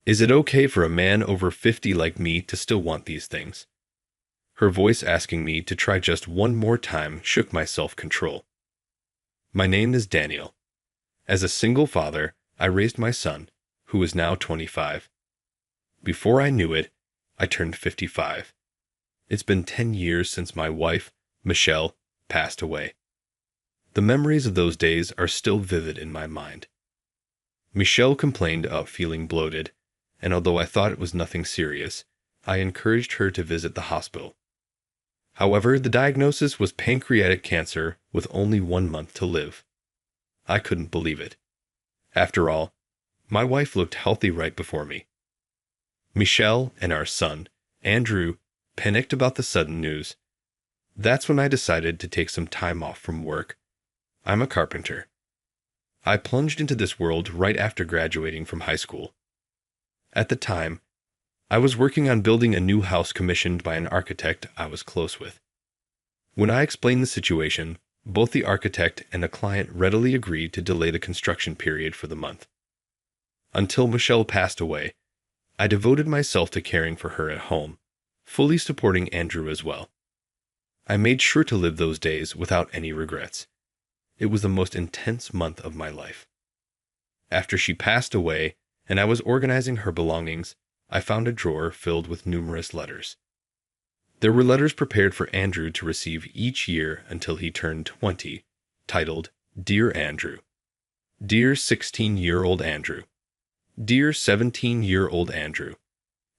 Is it okay for a man over 50 like me to still want these things? Her voice asking me to try just one more time shook my self-control. My name is Daniel. As a single father, I raised my son, who is now 25. Before I knew it, I turned 55. It's been 10 years since my wife, Michelle, passed away. The memories of those days are still vivid in my mind. Michelle complained of feeling bloated, and although I thought it was nothing serious, I encouraged her to visit the hospital. However, the diagnosis was pancreatic cancer with only 1 month to live. I couldn't believe it. After all, my wife looked healthy right before me. Michelle and our son, Andrew, panicked about the sudden news. That's when I decided to take some time off from work. I'm a carpenter. I plunged into this world right after graduating from high school. At the time, I was working on building a new house commissioned by an architect I was close with. When I explained the situation, both the architect and the client readily agreed to delay the construction period for the month. Until Michelle passed away, I devoted myself to caring for her at home, fully supporting Andrew as well. I made sure to live those days without any regrets. It was the most intense month of my life. After she passed away and I was organizing her belongings, I found a drawer filled with numerous letters. There were letters prepared for Andrew to receive each year until he turned 20, titled, Dear Andrew. Dear 16-year-old Andrew. Dear 17-year-old Andrew.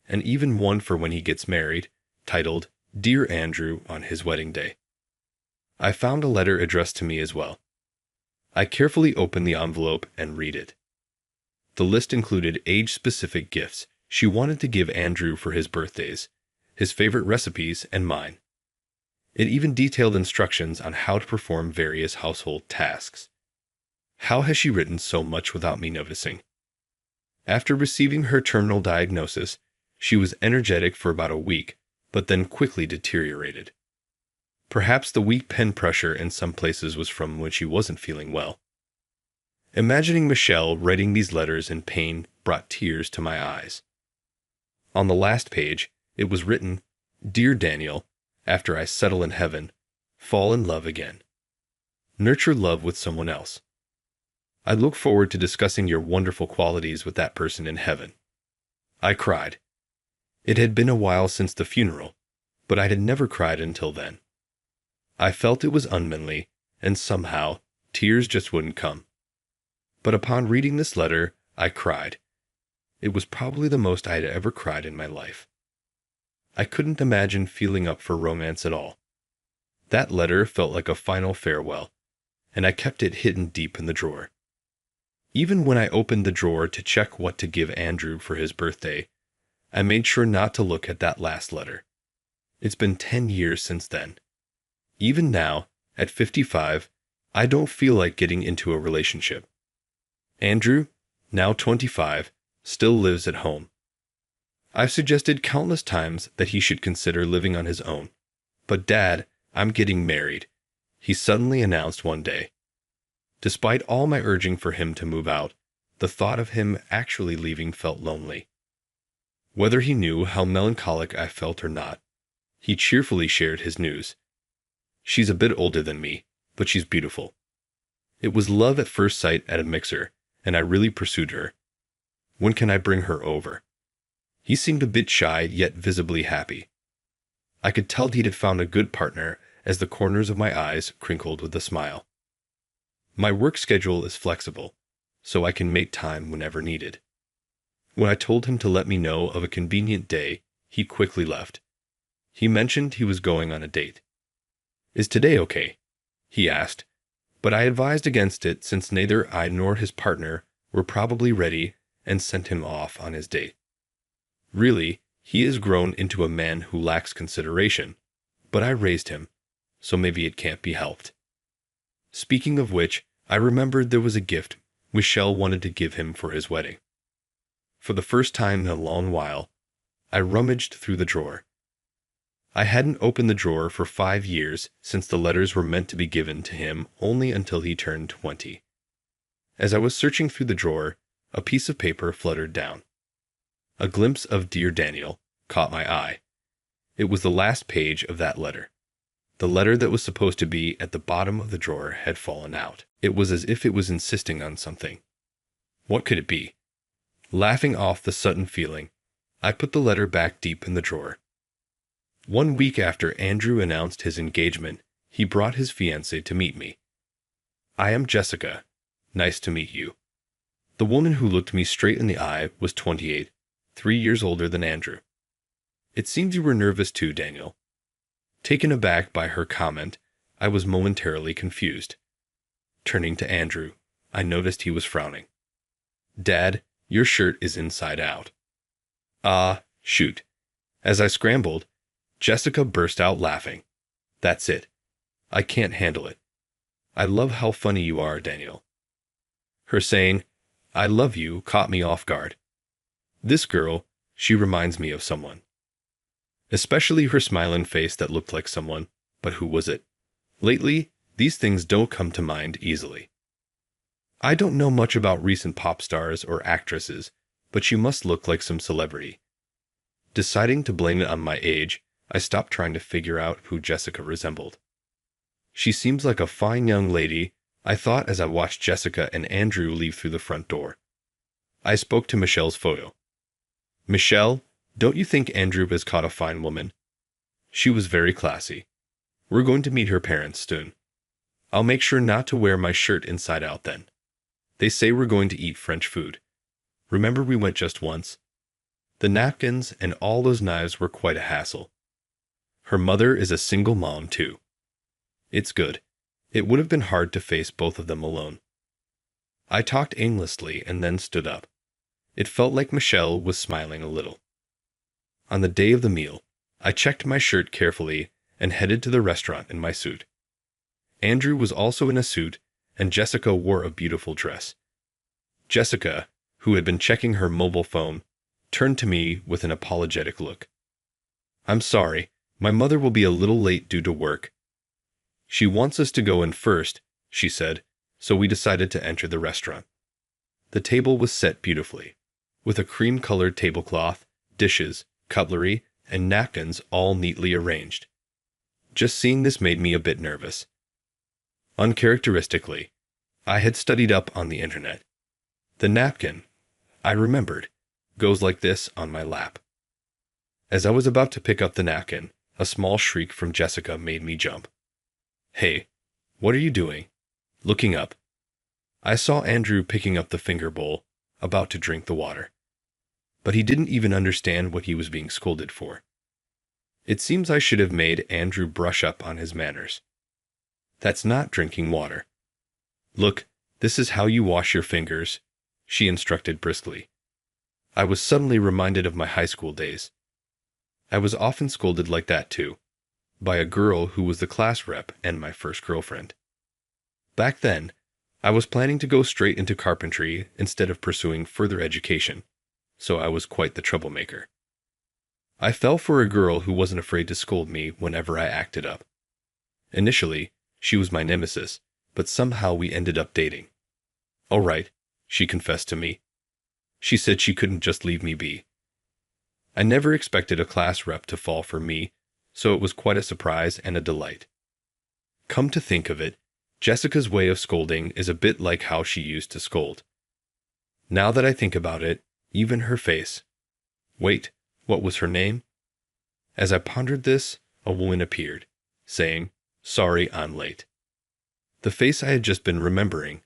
And even one for when he gets married, titled, Dear Andrew on his wedding day. I found a letter addressed to me as well. I carefully opened the envelope and read it. The list included age-specific gifts she wanted to give Andrew for his birthdays, his favorite recipes, and mine. It even detailed instructions on how to perform various household tasks. How has she written so much without me noticing? After receiving her terminal diagnosis, she was energetic for about a week, but then quickly deteriorated. Perhaps the weak pen pressure in some places was from when she wasn't feeling well. Imagining Michelle writing these letters in pain brought tears to my eyes. On the last page, it was written, Dear Daniel, after I settle in heaven, fall in love again. Nurture love with someone else. I look forward to discussing your wonderful qualities with that person in heaven. I cried. It had been a while since the funeral, but I had never cried until then. I felt it was unmanly, and somehow, tears just wouldn't come. But upon reading this letter, I cried. It was probably the most I had ever cried in my life. I couldn't imagine feeling up for romance at all. That letter felt like a final farewell, and I kept it hidden deep in the drawer. Even when I opened the drawer to check what to give Andrew for his birthday, I made sure not to look at that last letter. It's been 10 years since then. Even now, at 55, I don't feel like getting into a relationship. Andrew, now 25, still lives at home. I've suggested countless times that he should consider living on his own. But Dad, I'm getting married, he suddenly announced one day. Despite all my urging for him to move out, the thought of him actually leaving felt lonely. Whether he knew how melancholic I felt or not, he cheerfully shared his news. She's a bit older than me, but she's beautiful. It was love at first sight at a mixer, and I really pursued her. When can I bring her over? He seemed a bit shy, yet visibly happy. I could tell he had found a good partner as the corners of my eyes crinkled with a smile. My work schedule is flexible, so I can make time whenever needed. When I told him to let me know of a convenient day, he quickly left. He mentioned he was going on a date. Is today okay? He asked, but I advised against it since neither I nor his partner were probably ready and sent him off on his date. Really, he has grown into a man who lacks consideration, but I raised him, so maybe it can't be helped. Speaking of which, I remembered there was a gift Michelle wanted to give him for his wedding. For the first time in a long while, I rummaged through the drawer. I hadn't opened the drawer for 5 years since the letters were meant to be given to him only until he turned 20. As I was searching through the drawer, a piece of paper fluttered down. A glimpse of Dear Daniel caught my eye. It was the last page of that letter. The letter that was supposed to be at the bottom of the drawer had fallen out. It was as if it was insisting on something. What could it be? Laughing off the sudden feeling, I put the letter back deep in the drawer. 1 week after Andrew announced his engagement, he brought his fiancée to meet me. "I am Jessica. Nice to meet you." The woman who looked me straight in the eye was 28, 3 years older than Andrew. "It seems you were nervous too, Daniel." Taken aback by her comment, I was momentarily confused. Turning to Andrew, I noticed he was frowning. "Dad, your shirt is inside out." "Ah, shoot." As I scrambled, Jessica burst out laughing. "That's it. I can't handle it. I love how funny you are, Daniel." Her saying, "I love you," caught me off guard. This girl, she reminds me of someone. Especially her smiling face that looked like someone, but who was it? Lately, these things don't come to mind easily. I don't know much about recent pop stars or actresses, but she must look like some celebrity. Deciding to blame it on my age, I stopped trying to figure out who Jessica resembled. "She seems like a fine young lady," I thought as I watched Jessica and Andrew leave through the front door. I spoke to Michelle's photo. "Michelle, don't you think Andrew has caught a fine woman?" She was very classy. "We're going to meet her parents soon. I'll make sure not to wear my shirt inside out then. They say we're going to eat French food. Remember we went just once? The napkins and all those knives were quite a hassle. Her mother is a single mom too. It's good. It would have been hard to face both of them alone." I talked aimlessly and then stood up. It felt like Michelle was smiling a little. On the day of the meal, I checked my shirt carefully and headed to the restaurant in my suit. Andrew was also in a suit, and Jessica wore a beautiful dress. Jessica, who had been checking her mobile phone, turned to me with an apologetic look. "I'm sorry, my mother will be a little late due to work. She wants us to go in first," she said, so we decided to enter the restaurant. The table was set beautifully, with a cream-colored tablecloth, dishes, cutlery, and napkins all neatly arranged. Just seeing this made me a bit nervous. Uncharacteristically, I had studied up on the internet. The napkin, I remembered, goes like this on my lap. As I was about to pick up the napkin, a small shriek from Jessica made me jump. "Hey, what are you doing?" Looking up, I saw Andrew picking up the finger bowl, about to drink the water. But he didn't even understand what he was being scolded for. It seems I should have made Andrew brush up on his manners. "That's not drinking water. Look, this is how you wash your fingers," she instructed briskly. I was suddenly reminded of my high school days. I was often scolded like that too, by a girl who was the class rep and my first girlfriend. Back then, I was planning to go straight into carpentry instead of pursuing further education, so I was quite the troublemaker. I fell for a girl who wasn't afraid to scold me whenever I acted up. Initially, she was my nemesis, but somehow we ended up dating. "All right," she confessed to me. She said she couldn't just leave me be. I never expected a class rep to fall for me, so it was quite a surprise and a delight. Come to think of it, Jessica's way of scolding is a bit like how she used to scold. Now that I think about it, even her face. Wait, what was her name? As I pondered this, a woman appeared, saying, "Sorry, I'm late." The face I had just been remembering,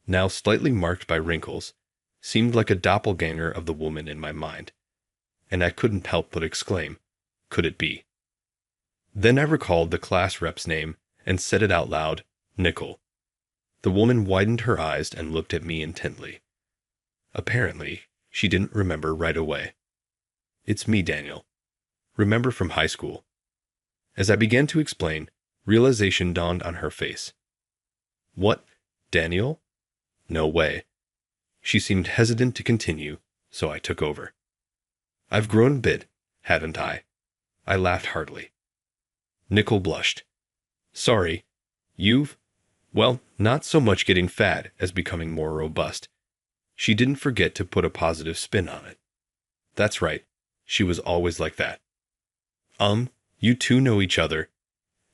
now slightly marked by wrinkles, seemed like a doppelganger of the woman in my mind, and I couldn't help but exclaim, "Could it be?" Then I recalled the class rep's name and said it out loud, "Nicole." The woman widened her eyes and looked at me intently. Apparently, she didn't remember right away. "It's me, Daniel. Remember from high school." As I began to explain, realization dawned on her face. "What, Daniel? No way." She seemed hesitant to continue, so I took over. "I've grown a bit, haven't I?" I laughed heartily. Nicole blushed. "Sorry, you've, well, not so much getting fat as becoming more robust." She didn't forget to put a positive spin on it. That's right. She was always like that. You two know each other.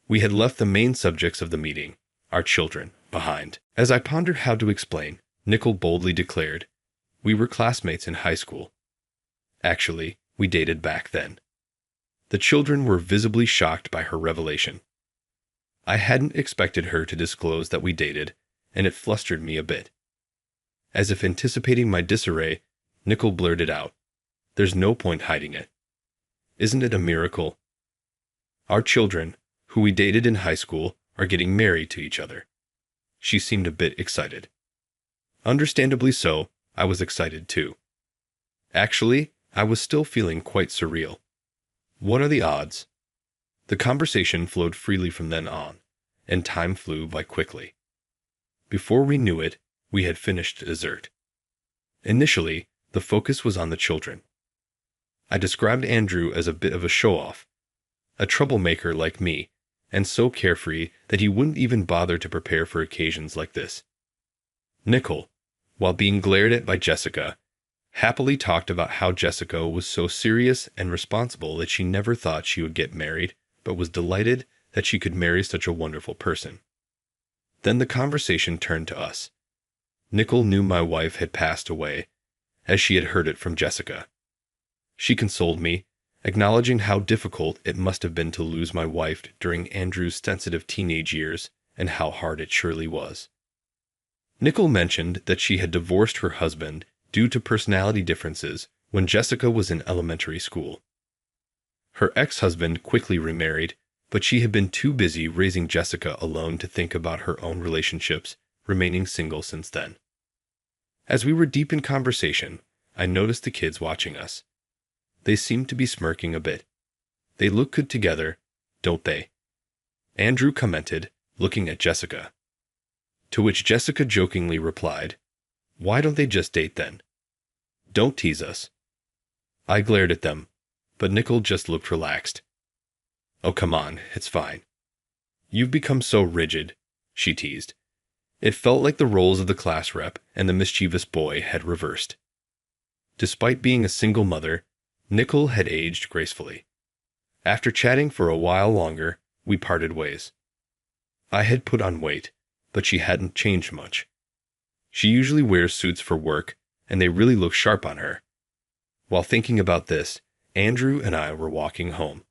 We had left the main subjects of the meeting, our children, behind. As I pondered how to explain, Nicole boldly declared, "We were classmates in high school. Actually, we dated back then." The children were visibly shocked by her revelation. I hadn't expected her to disclose that we dated, and it flustered me a bit. As if anticipating my disarray, Nicole blurted out, "There's no point hiding it. Isn't it a miracle? Our children, who we dated in high school, are getting married to each other." She seemed a bit excited. Understandably so, I was excited too. Actually, I was still feeling quite surreal. What are the odds? The conversation flowed freely from then on, and time flew by quickly. Before we knew it, we had finished dessert. Initially, the focus was on the children. I described Andrew as a bit of a show-off, a troublemaker like me, and so carefree that he wouldn't even bother to prepare for occasions like this. Nicole, while being glared at by Jessica, happily talked about how Jessica was so serious and responsible that she never thought she would get married, but was delighted that she could marry such a wonderful person. Then the conversation turned to us. Nicole knew my wife had passed away, as she had heard it from Jessica. She consoled me, acknowledging how difficult it must have been to lose my wife during Andrew's sensitive teenage years, and how hard it surely was. Nicole mentioned that she had divorced her husband due to personality differences when Jessica was in elementary school. Her ex-husband quickly remarried, but she had been too busy raising Jessica alone to think about her own relationships, remaining single since then. As we were deep in conversation, I noticed the kids watching us. They seemed to be smirking a bit. "They look good together, don't they?" Andrew commented, looking at Jessica. To which Jessica jokingly replied, "Why don't they just date then? Don't tease us." I glared at them, but Nicole just looked relaxed. "Oh, come on, it's fine. You've become so rigid," she teased. It felt like the roles of the class rep and the mischievous boy had reversed. Despite being a single mother, Nicole had aged gracefully. After chatting for a while longer, we parted ways. I had put on weight, but she hadn't changed much. She usually wears suits for work, and they really look sharp on her. While thinking about this, Andrew and I were walking home.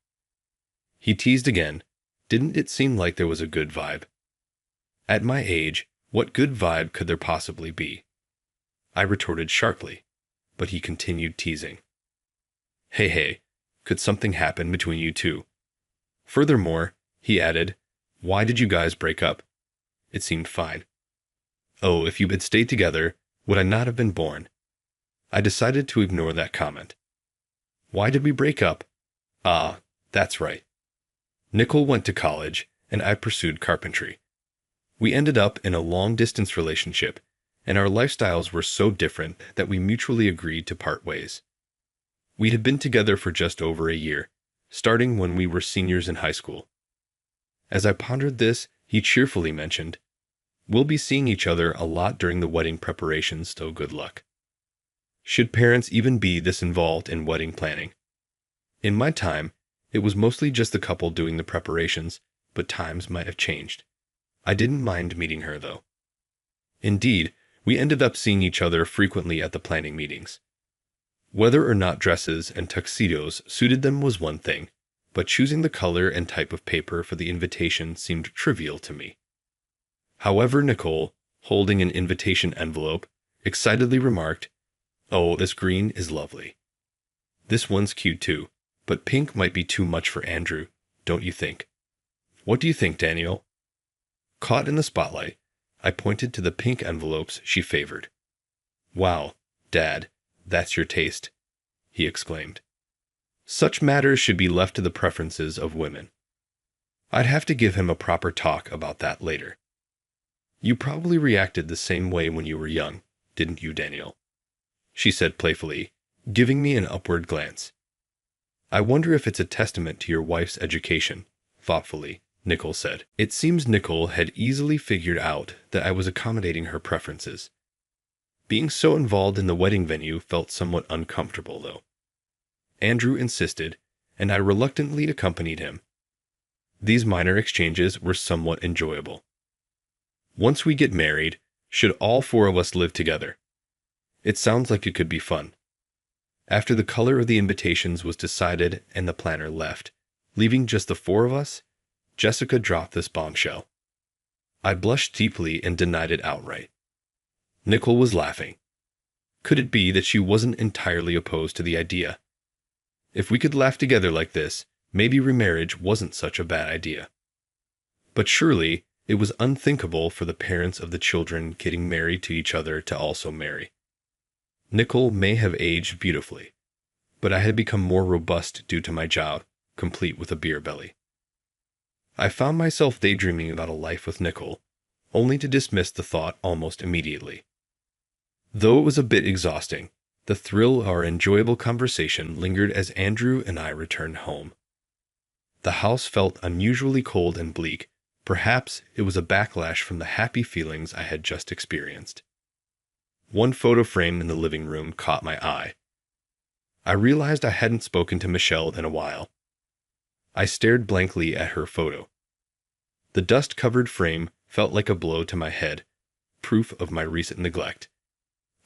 He teased again, "Didn't it seem like there was a good vibe?" At my age, what good vibe could there possibly be? I retorted sharply, but he continued teasing. Hey, could something happen between you two? Furthermore, he added, "Why did you guys break up? It seemed fine." Oh, if you had stayed together, would I not have been born? I decided to ignore that comment. Why did we break up? Ah, that's right. Nicole went to college, and I pursued carpentry. We ended up in a long-distance relationship, and our lifestyles were so different that we mutually agreed to part ways. We had been together for just over a year, starting when we were seniors in high school. As I pondered this, he cheerfully mentioned, "We'll be seeing each other a lot during the wedding preparations, so good luck." Should parents even be this involved in wedding planning? In my time, it was mostly just the couple doing the preparations, but times might have changed. I didn't mind meeting her, though. Indeed, we ended up seeing each other frequently at the planning meetings. Whether or not dresses and tuxedos suited them was one thing, but choosing the color and type of paper for the invitation seemed trivial to me. However, Nicole, holding an invitation envelope, excitedly remarked, "Oh, this green is lovely. This one's cute too, but pink might be too much for Andrew, don't you think? What do you think, Daniel?" Caught in the spotlight, I pointed to the pink envelopes she favored. "Wow, Dad, that's your taste," he exclaimed. Such matters should be left to the preferences of women. I'd have to give him a proper talk about that later. "You probably reacted the same way when you were young, didn't you, Daniel?" she said playfully, giving me an upward glance. "I wonder if it's a testament to your wife's education," thoughtfully, Nicole said. It seems Nicole had easily figured out that I was accommodating her preferences. Being so involved in the wedding venue felt somewhat uncomfortable, though. Andrew insisted, and I reluctantly accompanied him. These minor exchanges were somewhat enjoyable. Once we get married, should all four of us live together? It sounds like it could be fun. After the color of the invitations was decided and the planner left, leaving just the four of us, Jessica dropped this bombshell. I blushed deeply and denied it outright. Nicole was laughing. Could it be that she wasn't entirely opposed to the idea? If we could laugh together like this, maybe remarriage wasn't such a bad idea. But surely, it was unthinkable for the parents of the children getting married to each other to also marry. Nicole may have aged beautifully, but I had become more robust due to my job, complete with a beer belly. I found myself daydreaming about a life with Nicole, only to dismiss the thought almost immediately. Though it was a bit exhausting, the thrill of our enjoyable conversation lingered as Andrew and I returned home. The house felt unusually cold and bleak. Perhaps it was a backlash from the happy feelings I had just experienced. One photo frame in the living room caught my eye. I realized I hadn't spoken to Michelle in a while. I stared blankly at her photo. The dust-covered frame felt like a blow to my head, proof of my recent neglect.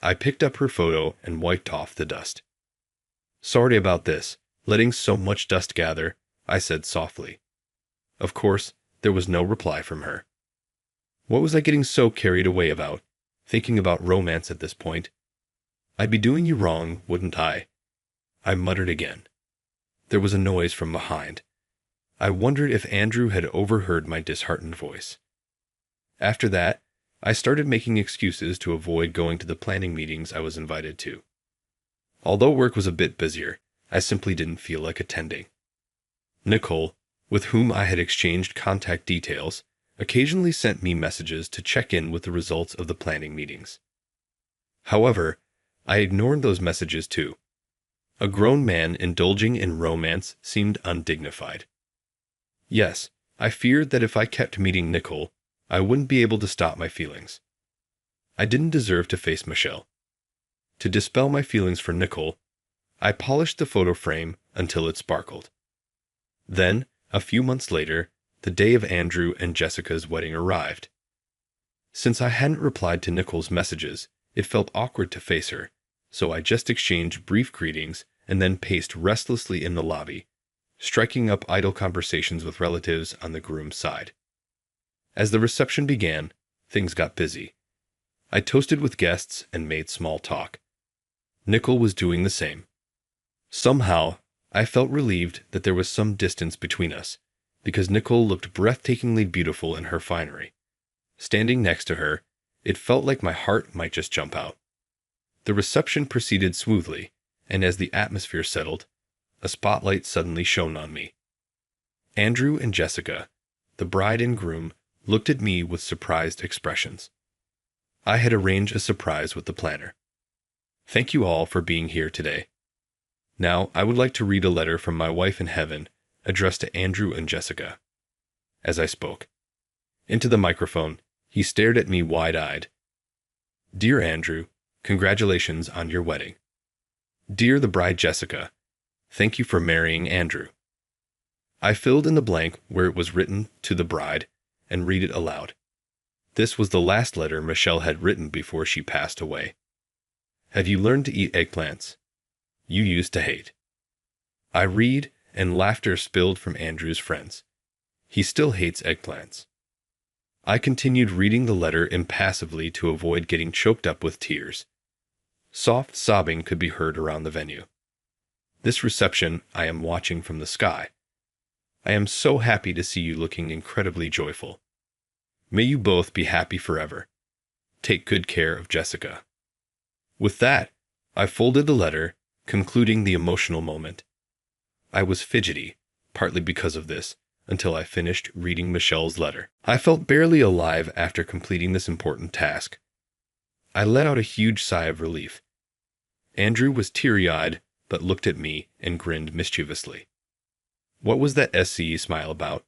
I picked up her photo and wiped off the dust. "Sorry about this, letting so much dust gather," I said softly. Of course, there was no reply from her. What was I getting so carried away about, thinking about romance at this point? "I'd be doing you wrong, wouldn't I?" I muttered again. There was a noise from behind. I wondered if Andrew had overheard my disheartened voice. After that, I started making excuses to avoid going to the planning meetings I was invited to. Although work was a bit busier, I simply didn't feel like attending. Nicole, with whom I had exchanged contact details, occasionally sent me messages to check in with the results of the planning meetings. However, I ignored those messages too. A grown man indulging in romance seemed undignified. Yes, I feared that if I kept meeting Nicole, I wouldn't be able to stop my feelings. I didn't deserve to face Michelle. To dispel my feelings for Nicole, I polished the photo frame until it sparkled. Then, a few months later, the day of Andrew and Jessica's wedding arrived. Since I hadn't replied to Nicole's messages, it felt awkward to face her, so I just exchanged brief greetings and then paced restlessly in the lobby, striking up idle conversations with relatives on the groom's side. As the reception began, things got busy. I toasted with guests and made small talk. Nicole was doing the same. Somehow, I felt relieved that there was some distance between us, because Nicole looked breathtakingly beautiful in her finery. Standing next to her, it felt like my heart might just jump out. The reception proceeded smoothly, and as the atmosphere settled, a spotlight suddenly shone on me. Andrew and Jessica, the bride and groom, looked at me with surprised expressions. I had arranged a surprise with the planner. "Thank you all for being here today. Now, I would like to read a letter from my wife in heaven, addressed to Andrew and Jessica." As I spoke into the microphone, he stared at me wide-eyed. "Dear Andrew, congratulations on your wedding. Dear the bride Jessica, thank you for marrying Andrew." I filled in the blank where it was written to the bride and read it aloud. This was the last letter Michelle had written before she passed away. "Have you learned to eat eggplants? You used to hate." I read, and laughter spilled from Andrew's friends. He still hates eggplants. I continued reading the letter impassively to avoid getting choked up with tears. Soft sobbing could be heard around the venue. This reception I am watching from the sky. I am so happy to see you looking incredibly joyful. May you both be happy forever. Take good care of Jessica. With that, I folded the letter, concluding the emotional moment. I was fidgety, partly because of this, until I finished reading Michelle's letter. I felt barely alive after completing this important task. I let out a huge sigh of relief. Andrew was teary-eyed, but looked at me and grinned mischievously. What was that SCE smile about?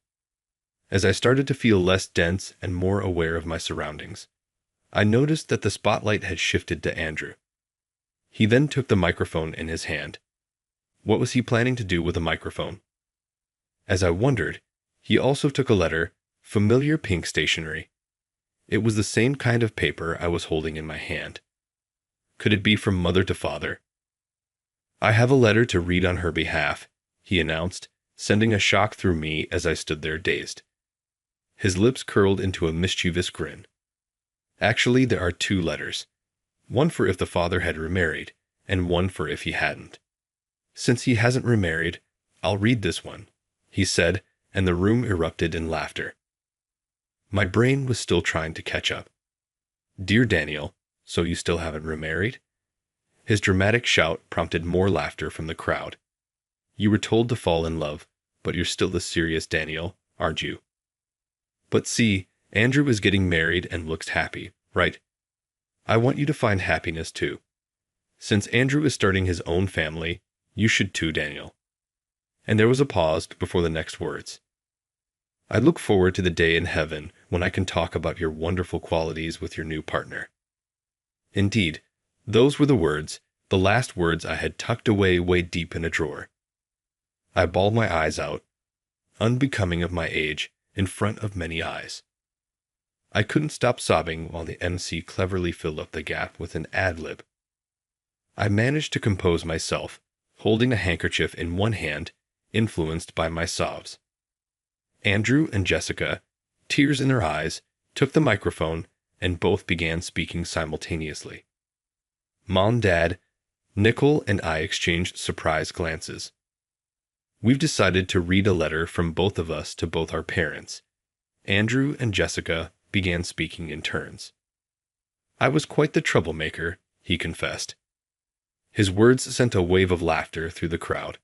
As I started to feel less dense and more aware of my surroundings, I noticed that the spotlight had shifted to Andrew. He then took the microphone in his hand. What was he planning to do with a microphone? As I wondered, he also took a letter, familiar pink stationery. It was the same kind of paper I was holding in my hand. Could it be from mother to father? "I have a letter to read on her behalf," he announced, sending a shock through me as I stood there dazed. His lips curled into a mischievous grin. "Actually, there are 2 letters. One for if the father had remarried, and one for if he hadn't. Since he hasn't remarried, I'll read this one," he said, and the room erupted in laughter. My brain was still trying to catch up. "Dear Daniel, so you still haven't remarried?" His dramatic shout prompted more laughter from the crowd. "You were told to fall in love, but you're still the serious Daniel, aren't you? But see, Andrew is getting married and looks happy, right? I want you to find happiness too. Since Andrew is starting his own family, you should too, Daniel." And there was a pause before the next words. "I look forward to the day in heaven when I can talk about your wonderful qualities with your new partner." Indeed, those were the words, the last words I had tucked away way deep in a drawer. I bawled my eyes out, unbecoming of my age, in front of many eyes. I couldn't stop sobbing while the MC cleverly filled up the gap with an ad-lib. I managed to compose myself, holding a handkerchief in one hand, influenced by my sobs. Andrew and Jessica, tears in their eyes, took the microphone, and both began speaking simultaneously. Mom, Dad, Nicole, and I exchanged surprised glances. "We've decided to read a letter from both of us to both our parents." Andrew and Jessica began speaking in turns. "I was quite the troublemaker," he confessed. His words sent a wave of laughter through the crowd.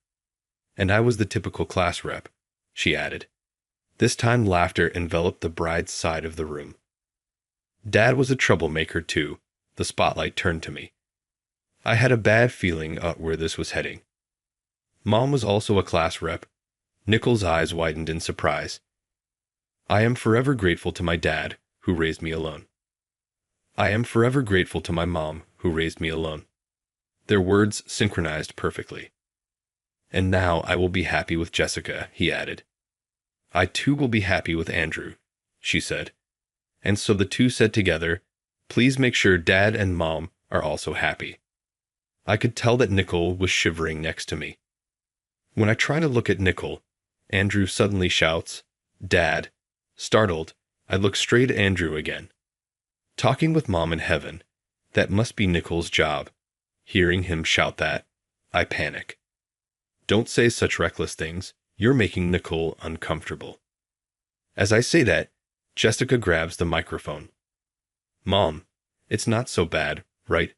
"And I was the typical class rep," she added. This time laughter enveloped the bride's side of the room. "Dad was a troublemaker too." The spotlight turned to me. I had a bad feeling about where this was heading. "Mom was also a class rep." Nicole's eyes widened in surprise. "I am forever grateful to my dad, who raised me alone." "I am forever grateful to my mom, who raised me alone." Their words synchronized perfectly. "And now I will be happy with Jessica," he added. "I too will be happy with Andrew," she said. And so the two said together, "Please make sure Dad and Mom are also happy." I could tell that Nicole was shivering next to me. When I try to look at Nicole, Andrew suddenly shouts, "Dad." Startled, I look straight at Andrew again. Talking with Mom in heaven, that must be Nicole's job. Hearing him shout that, I panic. "Don't say such reckless things. You're making Nicole uncomfortable." As I say that, Jessica grabs the microphone. "Mom, it's not so bad, right?"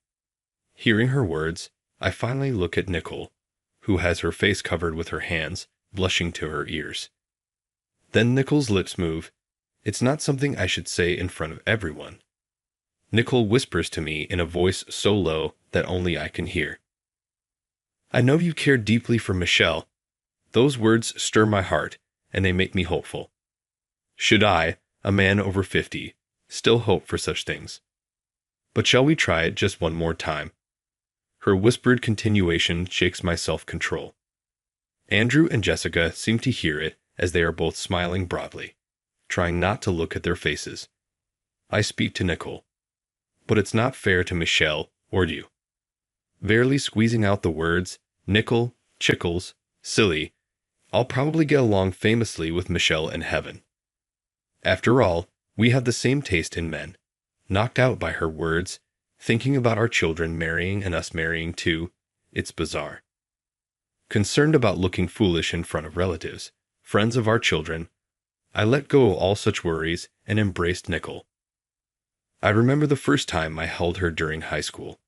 Hearing her words, I finally look at Nicole, who has her face covered with her hands, blushing to her ears. Then Nicole's lips move. "It's not something I should say in front of everyone." Nicole whispers to me in a voice so low that only I can hear. "I know you care deeply for Michelle." Those words stir my heart, and they make me hopeful. Should I, a man over 50, still hope for such things? But shall we try it just one more time? Her whispered continuation shakes my self-control. Andrew and Jessica seem to hear it as they are both smiling broadly, trying not to look at their faces. I speak to Nicole. "But it's not fair to Michelle or you." Barely squeezing out the words, "Nicole, Chickles, silly, I'll probably get along famously with Michelle in heaven." After all, we have the same taste in men. Knocked out by her words, thinking about our children marrying and us marrying too, it's bizarre. Concerned about looking foolish in front of relatives, friends of our children, I let go of all such worries and embraced Nicole. I remember the first time I held her during high school.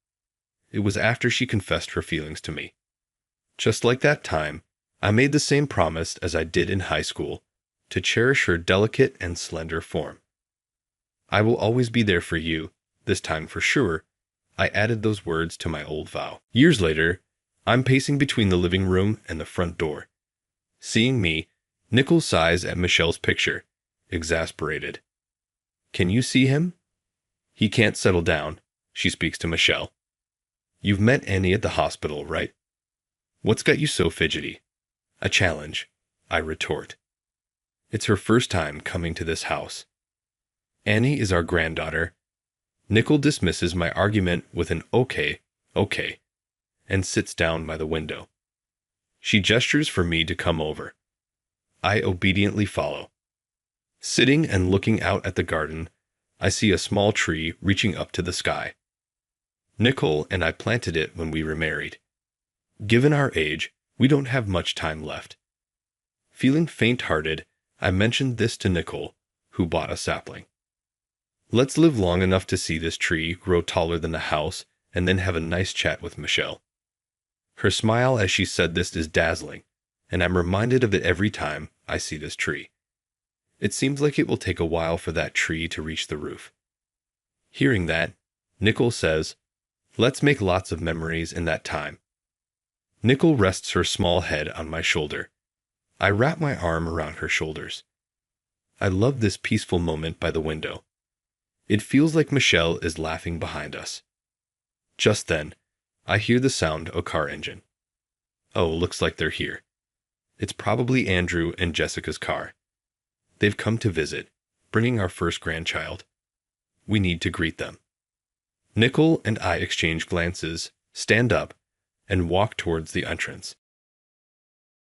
It was after she confessed her feelings to me. Just like that time, I made the same promise as I did in high school, to cherish her delicate and slender form. "I will always be there for you, this time for sure." I added those words to my old vow. Years later, I'm pacing between the living room and the front door. Seeing me, Nicole sighs at Michelle's picture, exasperated. "Can you see him? He can't settle down," she speaks to Michelle. "You've met Annie at the hospital, right?" What's got you so fidgety? A challenge, I retort. It's her first time coming to this house. Annie is our granddaughter. Nickel dismisses my argument with an okay, and sits down by the window. She gestures for me to come over. I obediently follow. Sitting and looking out at the garden, I see a small tree reaching up to the sky. Nicole and I planted it when we were married. Given our age, we don't have much time left. Feeling faint-hearted, I mentioned this to Nicole, who bought a sapling. Let's live long enough to see this tree grow taller than the house and then have a nice chat with Michelle. Her smile as she said this is dazzling, and I'm reminded of it every time I see this tree. It seems like it will take a while for that tree to reach the roof. Hearing that, Nicole says, "Let's make lots of memories in that time." Nicole rests her small head on my shoulder. I wrap my arm around her shoulders. I love this peaceful moment by the window. It feels like Michelle is laughing behind us. Just then, I hear the sound of a car engine. Oh, looks like they're here. It's probably Andrew and Jessica's car. They've come to visit, bringing our first grandchild. We need to greet them. Nicole and I exchange glances, stand up, and walk towards the entrance.